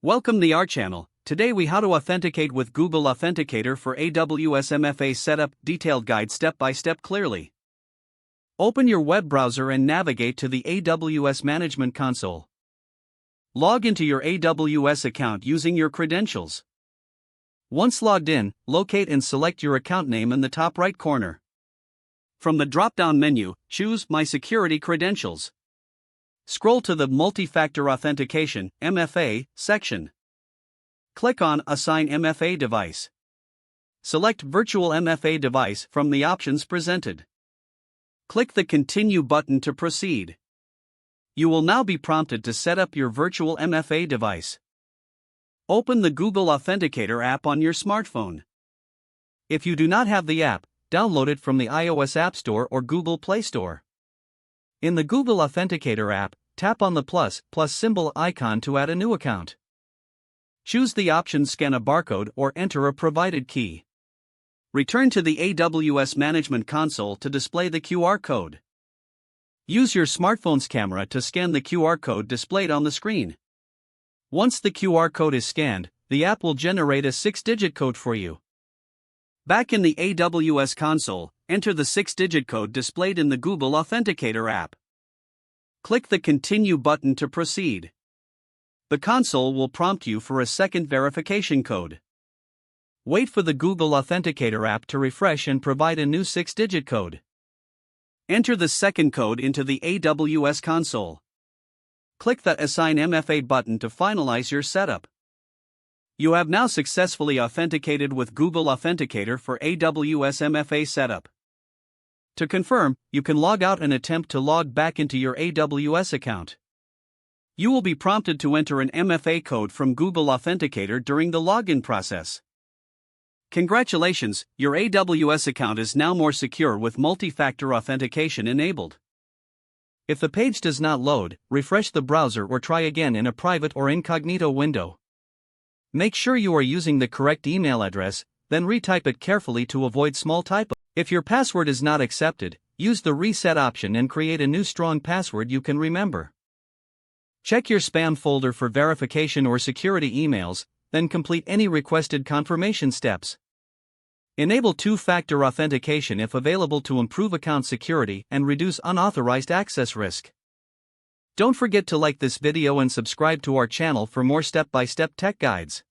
Welcome to our channel. Today we how to authenticate with Google Authenticator for AWS MFA setup detailed guide step by step clearly. Open your web browser and navigate to the AWS Management Console. Log into your AWS account using your credentials. Once logged in, locate and select your account name in the top right corner. From the drop-down menu, choose My Security Credentials. Scroll to the Multi-Factor Authentication (MFA) section. Click on Assign MFA Device. Select Virtual MFA Device from the options presented. Click the Continue button to proceed. You will now be prompted to set up your virtual MFA device. Open the Google Authenticator app on your smartphone. If you do not have the app, download it from the iOS App Store or Google Play Store. In the Google Authenticator app, tap on the plus symbol icon to add a new account. Choose the option Scan a barcode or enter a provided key. Return to the AWS Management Console to display the QR code. Use your smartphone's camera to scan the QR code displayed on the screen. Once the QR code is scanned, the app will generate a 6-digit code for you. Back in the AWS console, enter the 6-digit code displayed in the Google Authenticator app. Click the Continue button to proceed. The console will prompt you for a second verification code. Wait for the Google Authenticator app to refresh and provide a new 6-digit code. Enter the second code into the AWS console. Click the Assign MFA button to finalize your setup. You have now successfully authenticated with Google Authenticator for AWS MFA setup. To confirm, you can log out and attempt to log back into your AWS account. You will be prompted to enter an MFA code from Google Authenticator during the login process. Congratulations, your AWS account is now more secure with multi-factor authentication enabled. If the page does not load, refresh the browser or try again in a private or incognito window. Make sure you are using the correct email address, then retype it carefully to avoid small typos. If your password is not accepted, use the reset option and create a new strong password you can remember. Check your spam folder for verification or security emails, then complete any requested confirmation steps. Enable two-factor authentication if available to improve account security and reduce unauthorized access risk. Don't forget to like this video and subscribe to our channel for more step-by-step tech guides.